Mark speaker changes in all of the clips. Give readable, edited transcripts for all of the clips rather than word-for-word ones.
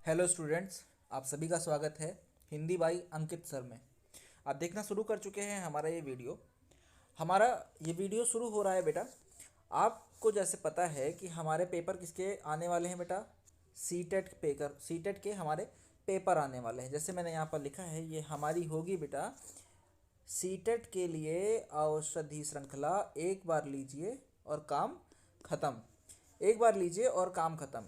Speaker 1: Hello students, आप सभी का स्वागत है हिंदी बाई अंकित सर में। आप देखना शुरू कर चुके हैं हमारा ये वीडियो शुरू हो रहा है बेटा। आपको जैसे पता है कि हमारे पेपर किसके आने वाले हैं बेटा, सीटेट के हमारे पेपर आने वाले हैं। जैसे मैंने यहाँ पर लिखा है, ये हमारी होगी बेटा सीटेट के लिए औषधि श्रृंखला। एक बार लीजिए और काम खत्म। एक बार लीजिए और काम खत्म।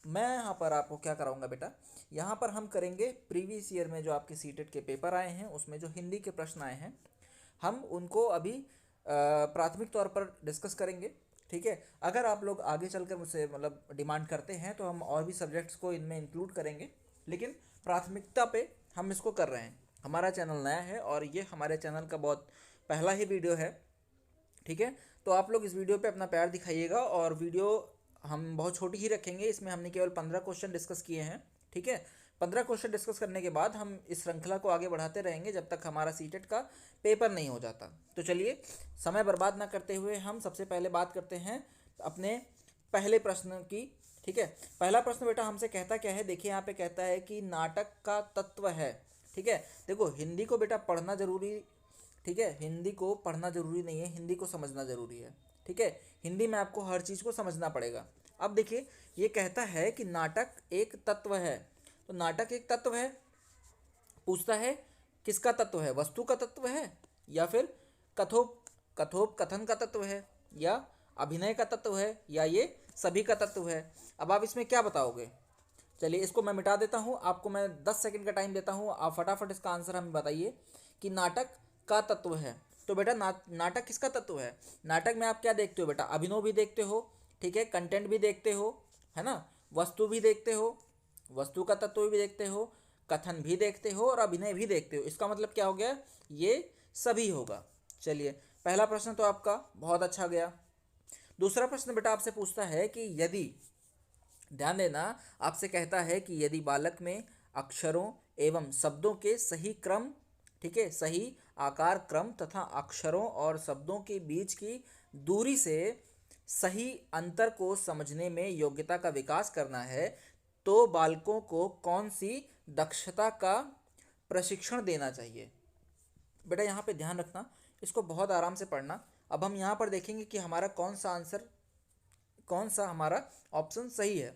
Speaker 1: मैं यहाँ पर आपको क्या कराऊंगा बेटा, यहाँ पर हम करेंगे प्रीवियस ईयर में जो आपके सीटेट के पेपर आए हैं उसमें जो हिंदी के प्रश्न आए हैं, हम उनको अभी प्राथमिक तौर पर डिस्कस करेंगे। ठीक है, अगर आप लोग आगे चलकर मुझसे मतलब डिमांड करते हैं तो हम और भी सब्जेक्ट्स को इनमें इंक्लूड करेंगे, लेकिन प्राथमिकता पे हम इसको कर रहे हैं। हमारा चैनल नया है और ये हमारे चैनल का बहुत पहला ही वीडियो है। ठीक है, तो आप लोग इस वीडियो पे अपना प्यार दिखाइएगा और वीडियो हम बहुत छोटी ही रखेंगे। इसमें हमने केवल 15 क्वेश्चन डिस्कस किए हैं। ठीक है, 15 क्वेश्चन डिस्कस करने के बाद हम इस श्रृंखला को आगे बढ़ाते रहेंगे जब तक हमारा सीटेट का पेपर नहीं हो जाता। तो चलिए, समय बर्बाद ना करते हुए हम सबसे पहले बात करते हैं अपने पहले प्रश्न की। ठीक है, पहला प्रश्न बेटा हमसे कहता क्या है, देखिए यहाँ पे कहता है कि नाटक का तत्व है। ठीक है, देखो हिंदी को बेटा पढ़ना जरूरी, ठीक है, हिंदी को पढ़ना जरूरी नहीं है, हिंदी को समझना जरूरी है। ठीक है, हिंदी में आपको हर चीज़ को समझना पड़ेगा। अब देखिए, ये कहता है कि नाटक एक तत्व है। तो नाटक एक तत्व है, पूछता है किसका तत्व है, वस्तु का तत्व है या फिर कथोप कथोप कथन का तत्व है या अभिनय का तत्व है या ये सभी का तत्व है। अब आप इसमें क्या बताओगे। चलिए इसको मैं मिटा देता हूँ, आपको मैं 10 सेकंड का टाइम देता हूँ, आप फटाफट इसका आंसर हमें बताइए कि नाटक का तत्व है। तो बेटा नाटक किसका तत्व है। नाटक में आप क्या देखते हो बेटा, अभिनय भी देखते हो, ठीक है, कंटेंट भी देखते हो, है ना, वस्तु भी देखते हो, वस्तु का तत्व भी देखते हो, कथन भी देखते हो और अभिनय भी देखते हो। इसका मतलब क्या हो गया, ये सभी होगा। चलिए, पहला प्रश्न तो आपका बहुत अच्छा गया। दूसरा प्रश्न बेटा आपसे पूछता है कि यदि, ध्यान देना, आपसे कहता है कि यदि बालक में अक्षरों एवं शब्दों के सही क्रम, ठीक है, सही आकार क्रम तथा अक्षरों और शब्दों के बीच की दूरी से सही अंतर को समझने में योग्यता का विकास करना है, तो बालकों को कौन सी दक्षता का प्रशिक्षण देना चाहिए। बेटा यहाँ पे ध्यान रखना, इसको बहुत आराम से पढ़ना। अब हम यहाँ पर देखेंगे कि हमारा कौन सा हमारा ऑप्शन सही है।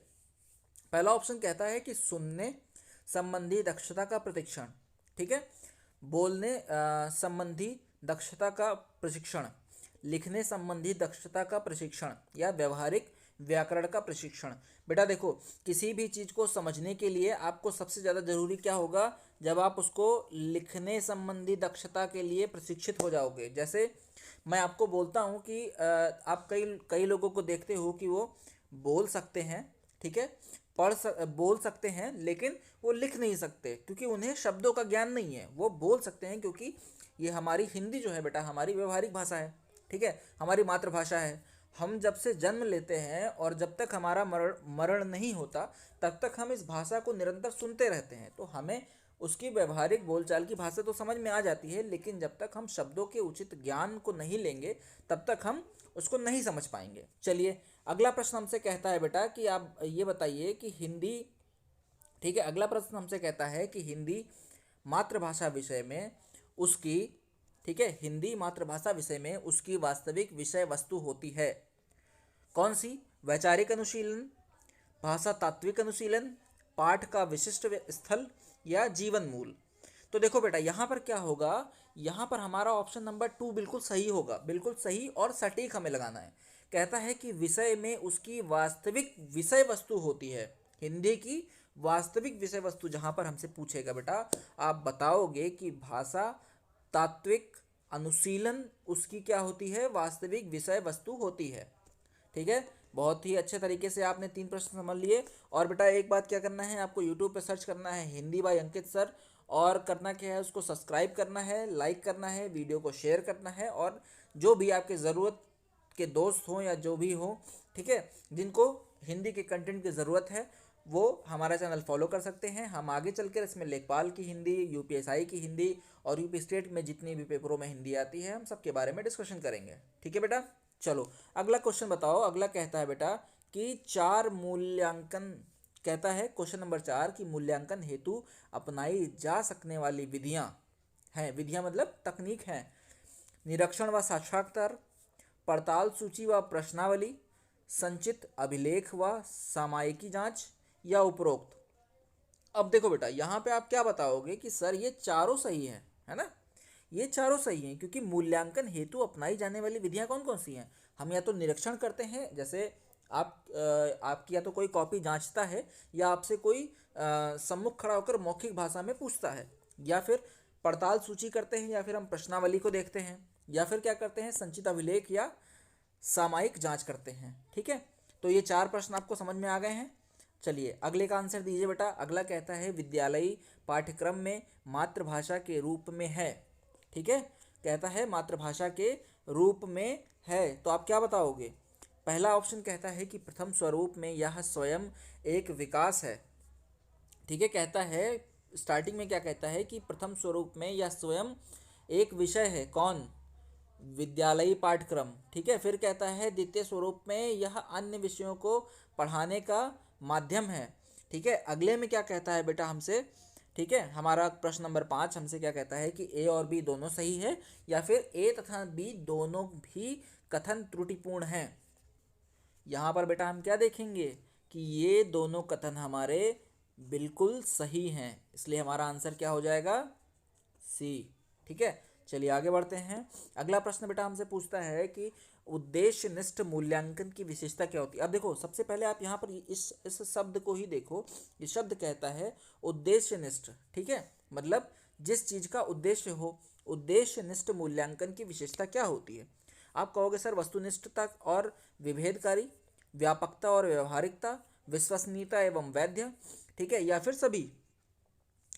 Speaker 1: पहला ऑप्शन कहता है कि सुनने संबंधी दक्षता का प्रशिक्षण, ठीक है, बोलने संबंधी दक्षता का प्रशिक्षण, लिखने संबंधी दक्षता का प्रशिक्षण या व्यवहारिक व्याकरण का प्रशिक्षण। बेटा देखो, किसी भी चीज़ को समझने के लिए आपको सबसे ज़्यादा ज़रूरी क्या होगा, जब आप उसको लिखने संबंधी दक्षता के लिए प्रशिक्षित हो जाओगे। जैसे मैं आपको बोलता हूँ कि आप कई कई लोगों को देखते हो कि वो बोल सकते हैं, ठीक है, बोल सकते हैं लेकिन वो लिख नहीं सकते क्योंकि उन्हें शब्दों का ज्ञान नहीं है। वो बोल सकते हैं क्योंकि ये हमारी हिंदी जो है बेटा हमारी व्यवहारिक भाषा है, ठीक है, हमारी मातृभाषा है। हम जब से जन्म लेते हैं और जब तक हमारा मरण नहीं होता तब तक हम इस भाषा को निरंतर सुनते रहते हैं, तो हमें उसकी व्यवहारिक बोलचाल की भाषा तो समझ में आ जाती है, लेकिन जब तक हम शब्दों के उचित ज्ञान को नहीं लेंगे तब तक हम उसको नहीं समझ पाएंगे। चलिए, अगला प्रश्न हमसे कहता है बेटा कि आप ये बताइए कि हिंदी, ठीक है, अगला प्रश्न हमसे कहता है कि हिंदी मातृभाषा विषय में उसकी, ठीक है, हिंदी मातृभाषा विषय में उसकी वास्तविक विषय वस्तु होती है कौन सी। वैचारिक अनुशीलन, भाषा तात्विक अनुशीलन, पाठ का विशिष्ट स्थल या जीवन मूल। तो देखो बेटा यहाँ पर क्या होगा, यहाँ पर हमारा ऑप्शन नंबर 2 बिल्कुल सही होगा, बिल्कुल सही और सटीक हमें लगाना है। कहता है कि विषय में उसकी वास्तविक विषय वस्तु होती है, हिंदी की वास्तविक विषय वस्तु। जहाँ पर हमसे पूछेगा बेटा, आप बताओगे कि भाषा तात्विक अनुशीलन उसकी क्या होती है, वास्तविक विषय वस्तु होती है। ठीक है, बहुत ही अच्छे तरीके से आपने 3 प्रश्न समझ लिए। और बेटा एक बात क्या करना है, आपको यूट्यूब पे सर्च करना है हिंदी बाय अंकित सर, और करना क्या है, उसको सब्सक्राइब करना है, लाइक करना है, वीडियो को शेयर करना है, और जो भी आपके ज़रूरत के दोस्त हों या जो भी हो, ठीक है, जिनको हिंदी के कंटेंट की ज़रूरत है वो हमारा चैनल फॉलो कर सकते हैं। हम आगे चलकर इसमें लेखपाल की हिंदी, यूपीएसआई की हिंदी और यूपी स्टेट में जितनी भी पेपरों में हिंदी आती है हम सबके बारे में डिस्कशन करेंगे। ठीक है बेटा, चलो अगला क्वेश्चन बताओ। अगला कहता है बेटा कि 4 मूल्यांकन कहता है क्वेश्चन नंबर 4 कि मूल्यांकन हेतु अपनाई जा सकने वाली विधियां हैं, विधियां मतलब तकनीक हैं, निरीक्षण व साक्षात्कार, पड़ताल सूची व प्रश्नावली, संचित अभिलेख व सामायिकी जांच या उपरोक्त। अब देखो बेटा, यहाँ पे आप क्या बताओगे कि सर ये चारों सही है ना? ये चारों सही हैं क्योंकि मूल्यांकन हेतु अपनाई जाने वाली विधियां कौन कौन सी हैं? हम या तो निरीक्षण करते हैं, जैसे आपकी या तो कोई कॉपी जांचता है, या आपसे कोई सम्मुख खड़ा होकर मौखिक भाषा में पूछता है, या फिर पड़ताल सूची करते हैं, या फिर हम प्रश्नावली को देखते हैं, या फिर क्या करते हैं, संचित अभिलेख या सामायिक जांच करते हैं। ठीक है, तो ये 4 प्रश्न आपको समझ में आ गए हैं। चलिए अगले का आंसर दीजिए बेटा। अगला कहता है विद्यालयी पाठ्यक्रम में मातृभाषा के रूप में है। ठीक है, कहता है मातृभाषा के रूप में है, तो आप क्या बताओगे? पहला ऑप्शन कहता है कि प्रथम स्वरूप में यह स्वयं एक विकास है। ठीक है, कहता है स्टार्टिंग में क्या कहता है कि प्रथम स्वरूप में यह स्वयं एक विषय है। कौन? विद्यालयी पाठ्यक्रम। ठीक है, फिर कहता है द्वितीय स्वरूप में यह अन्य विषयों को पढ़ाने का माध्यम है। ठीक है, अगले में क्या कहता है बेटा हमसे? ठीक है, हमारा प्रश्न नंबर 5 हमसे क्या कहता है कि ए और बी दोनों सही है, या फिर ए तथा बी दोनों भी कथन त्रुटिपूर्ण हैं। यहाँ पर बेटा हम क्या देखेंगे कि ये दोनों कथन हमारे बिल्कुल सही हैं, इसलिए हमारा आंसर क्या हो जाएगा? सी। ठीक है, चलिए आगे बढ़ते हैं। अगला प्रश्न बेटा हमसे पूछता है कि उद्देश्यनिष्ठ मूल्यांकन की विशेषता क्या होती है? अब देखो, सबसे पहले आप यहाँ पर इस शब्द को ही देखो। ये शब्द कहता है उद्देश्यनिष्ठ। ठीक है, मतलब जिस चीज का उद्देश्य हो। उद्देश्यनिष्ठ मूल्यांकन की विशेषता क्या होती है? आप कहोगे सर वस्तुनिष्ठता और विभेदकारी, व्यापकता और व्यवहारिकता, विश्वसनीयता एवं वैध। ठीक है, या फिर सभी।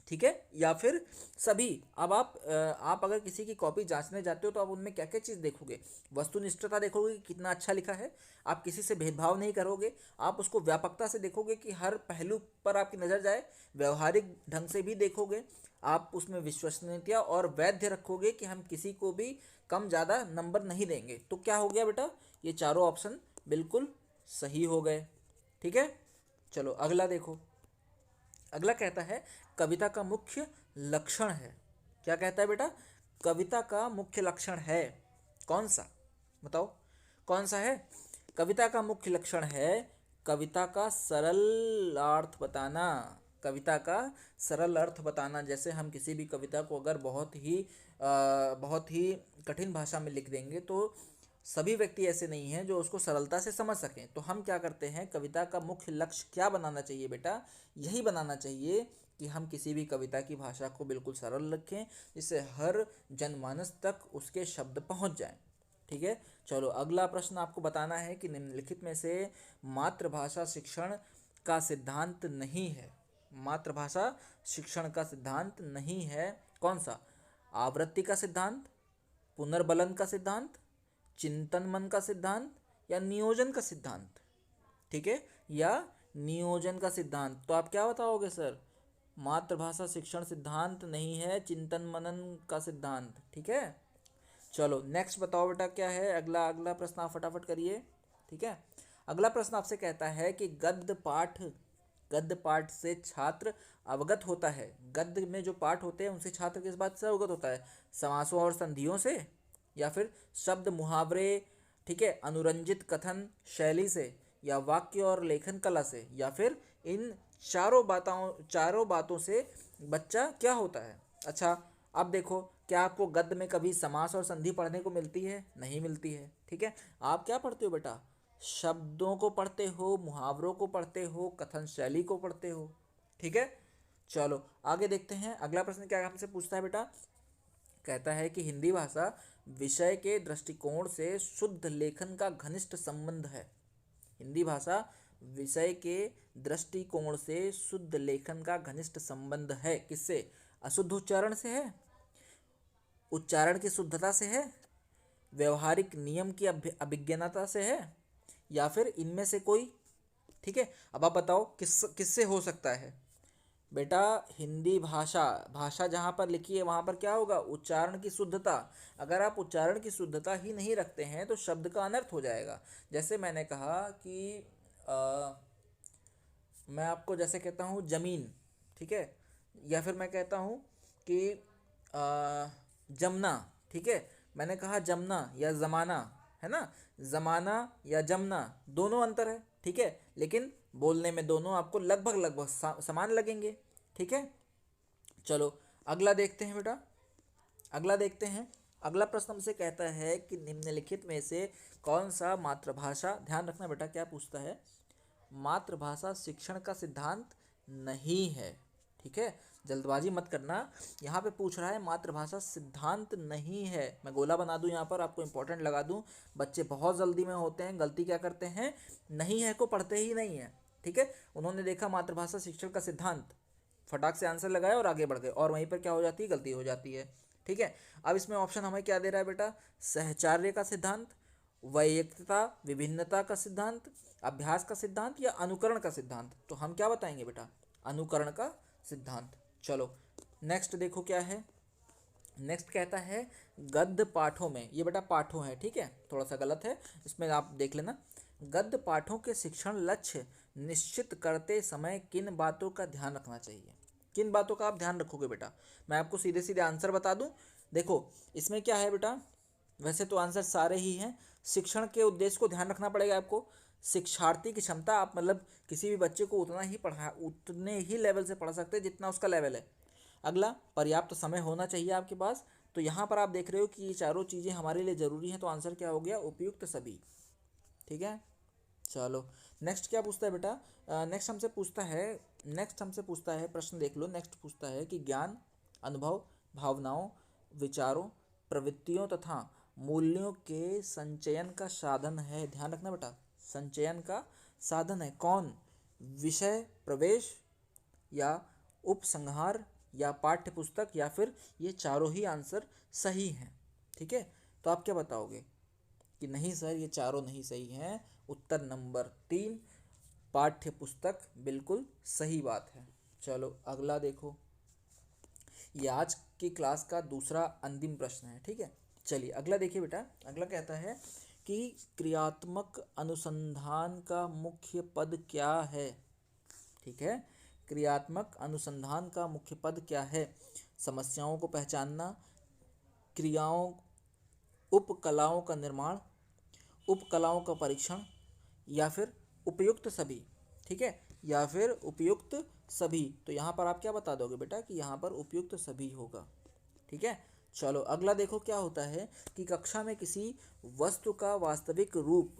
Speaker 1: ठीक है, या फिर सभी। अब आप अगर किसी की कॉपी जांचने जाते हो तो आप उनमें क्या क्या चीज़ देखोगे? वस्तुनिष्ठता देखोगे कि कितना अच्छा लिखा है, आप किसी से भेदभाव नहीं करोगे, आप उसको व्यापकता से देखोगे कि हर पहलू पर आपकी नज़र जाए, व्यवहारिक ढंग से भी देखोगे, आप उसमें विश्वसनीयता और वैध रखोगे कि हम किसी को भी कम ज़्यादा नंबर नहीं देंगे। तो क्या हो गया बेटा? ये चारों ऑप्शन बिल्कुल सही हो गए। ठीक है, चलो अगला देखो। अगला कहता है कविता का मुख्य लक्षण है। क्या कहता है बेटा? कविता का मुख्य लक्षण है। कौन सा? बताओ कौन सा है? कविता का मुख्य लक्षण है कविता का सरल अर्थ बताना। कविता का सरल अर्थ बताना। जैसे हम किसी भी कविता को अगर बहुत ही कठिन भाषा में लिख देंगे तो सभी व्यक्ति ऐसे नहीं हैं जो उसको सरलता से समझ सकें। तो हम क्या करते हैं, कविता का मुख्य लक्ष्य क्या बनाना चाहिए बेटा? यही बनाना चाहिए कि हम किसी भी कविता की भाषा को बिल्कुल सरल रखें, जिससे हर जनमानस तक उसके शब्द पहुंच जाएं। ठीक है, चलो अगला प्रश्न आपको बताना है कि निम्नलिखित में से मातृभाषा शिक्षण का सिद्धांत नहीं है। मातृभाषा शिक्षण का सिद्धांत नहीं है। कौन सा? आवृत्ति का सिद्धांत, पुनर्बलन का सिद्धांत, चिंतन मन का सिद्धांत, या नियोजन का सिद्धांत। ठीक है, या नियोजन का सिद्धांत। तो आप क्या बताओगे सर? मातृभाषा शिक्षण सिद्धांत नहीं है, चिंतन मनन का सिद्धांत। ठीक है, चलो नेक्स्ट बताओ बेटा क्या है अगला। अगला प्रश्न आप फटाफट करिए। ठीक है, अगला प्रश्न आपसे कहता है कि गद्य पाठ से छात्र अवगत होता है। गद्य में जो पाठ होते हैं उनसे छात्र किस बात से अवगत होता है? समासों और संधियों से, या फिर शब्द मुहावरे, ठीक है, अनुरंजित कथन शैली से, या वाक्य और लेखन कला से, या फिर इन चारों बातों से बच्चा क्या होता है? अच्छा, अब देखो, क्या आपको गद्य में कभी समास और संधि पढ़ने को मिलती है? नहीं मिलती है। ठीक है, आप क्या पढ़ते हो बेटा? शब्दों को पढ़ते हो, मुहावरों को पढ़ते हो, कथन शैली को पढ़ते हो। ठीक है, चलो आगे देखते हैं। अगला प्रश्न क्या हमसे पूछता है बेटा? कहता है कि हिंदी भाषा विषय के दृष्टिकोण से शुद्ध लेखन का घनिष्ठ संबंध है। हिंदी भाषा विषय के दृष्टिकोण से शुद्ध लेखन का घनिष्ठ संबंध है। किससे? अशुद्ध उच्चारण से है, उच्चारण की शुद्धता से है, व्यवहारिक नियम की अभिज्ञता से है, या फिर इनमें से कोई। ठीक है, अब आप बताओ किससे हो सकता है? बेटा हिंदी भाषा जहाँ पर लिखी है वहाँ पर क्या होगा? उच्चारण की शुद्धता। अगर आप उच्चारण की शुद्धता ही नहीं रखते हैं तो शब्द का अनर्थ हो जाएगा। जैसे मैंने कहा कि मैं आपको जैसे कहता हूँ जमीन, ठीक है, या फिर मैं कहता हूँ कि जमना, ठीक है, मैंने कहा जमना या ज़माना, है ना, ज़माना या जमना दोनों अंतर है, ठीक है, लेकिन बोलने में दोनों आपको लगभग लगभग समान लगेंगे, ठीक है। चलो अगला देखते हैं बेटा, अगला देखते हैं। अगला प्रश्न हमसे कहता है कि निम्नलिखित में से कौन सा मातृभाषा, ध्यान रखना बेटा क्या पूछता है, मातृभाषा शिक्षण का सिद्धांत नहीं है, ठीक है, जल्दबाजी मत करना। यहाँ पे पूछ रहा है मातृभाषा सिद्धांत नहीं है, मैं गोला बना दूं यहाँ पर, आपको इंपॉर्टेंट लगा दूं। बच्चे बहुत जल्दी में होते हैं, गलती क्या करते हैं, नहीं है को पढ़ते ही नहीं है, ठीक है। उन्होंने देखा मातृभाषा शिक्षण का सिद्धांत, फटाक से आंसर लगाया और आगे बढ़ गए, और वहीं पर क्या हो जाती है, गलती हो जाती है, ठीक है। अब इसमें ऑप्शन हमें क्या दे रहा है बेटा, सहचार्य का सिद्धांत, वैयक्तिकता विभिन्नता का सिद्धांत, अभ्यास का सिद्धांत या अनुकरण का सिद्धांत। तो हम क्या बताएंगे बेटा, अनुकरण का सिद्धांत। चलो नेक्स्ट देखो क्या है, नेक्स्ट कहता है गद्य पाठों में, ये बेटा पाठों है, ठीक है, थोड़ा सा गलत है, इसमें आप देख लेना। गद्य पाठों के शिक्षण लक्ष्य निश्चित करते समय किन बातों का ध्यान रखना चाहिए, किन बातों का आप ध्यान रखोगे बेटा। मैं आपको सीधे सीधे आंसर बता दूं, देखो इसमें क्या है बेटा, वैसे तो आंसर सारे ही हैं। शिक्षण के उद्देश्य को ध्यान रखना पड़ेगा आपको, शिक्षार्थी की क्षमता, आप मतलब किसी भी बच्चे को उतना ही पढ़ा, उतने ही लेवल से पढ़ा सकते हैं जितना उसका लेवल है। अगला पर्याप्त तो समय होना चाहिए आपके पास, तो यहाँ पर आप देख रहे हो कि ये चारों चीज़ें हमारे लिए ज़रूरी हैं, तो आंसर क्या हो गया, उपयुक्त सभी, ठीक है। चलो नेक्स्ट क्या पूछता है बेटा, नेक्स्ट हमसे पूछता है प्रश्न देख लो, नेक्स्ट पूछता है कि ज्ञान, अनुभव, भावनाओं, विचारों, प्रवृत्तियों तथा मूल्यों के संचयन का साधन है, ध्यान रखना बेटा, संचयन का साधन है कौन, विषय प्रवेश या उपसंहार या पाठ्य पुस्तक, या फिर ये चारों ही आंसर सही हैं, ठीक है। तो आप क्या बताओगे कि नहीं सर ये चारों नहीं सही हैं, उत्तर नंबर 3 पाठ्य पुस्तक बिल्कुल सही बात है। चलो अगला देखो, ये आज की क्लास का दूसरा अंतिम प्रश्न है, ठीक है। चलिए अगला देखिए बेटा, अगला कहता है कि क्रियात्मक अनुसंधान का मुख्य पद क्या है, ठीक है, क्रियात्मक अनुसंधान का मुख्य पद क्या है, समस्याओं को पहचानना, क्रियाओं, उपकलाओं का निर्माण, उपकलाओं का परीक्षण, या फिर उपयुक्त सभी, ठीक है, या फिर उपयुक्त सभी। तो यहाँ पर आप क्या बता दोगे बेटा कि यहाँ पर उपयुक्त सभी होगा, ठीक है। चलो अगला देखो क्या होता है कि कक्षा में किसी वस्तु का वास्तविक रूप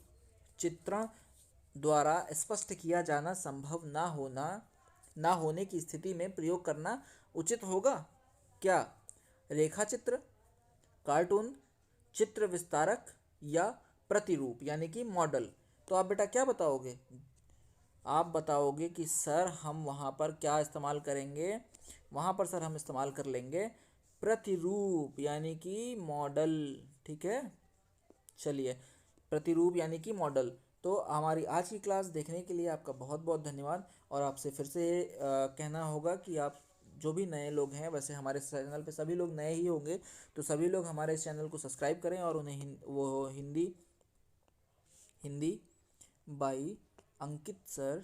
Speaker 1: चित्रण द्वारा स्पष्ट किया जाना संभव ना होने की स्थिति में प्रयोग करना उचित होगा क्या, रेखा चित्र, कार्टून, चित्र विस्तारक या प्रतिरूप यानी कि मॉडल। तो आप बेटा क्या बताओगे, आप बताओगे कि सर हम वहाँ पर क्या इस्तेमाल करेंगे, वहाँ पर सर हम इस्तेमाल कर लेंगे प्रतिरूप यानी कि मॉडल, ठीक है। चलिए प्रतिरूप यानी कि मॉडल। तो हमारी आज की क्लास देखने के लिए आपका बहुत बहुत धन्यवाद, और आपसे फिर से कहना होगा कि आप जो भी नए लोग हैं, वैसे हमारे चैनल पे सभी लोग नए ही होंगे, तो सभी लोग हमारे इस चैनल को सब्सक्राइब करें और उन्हें वो Hindi Hindi by Ankit sir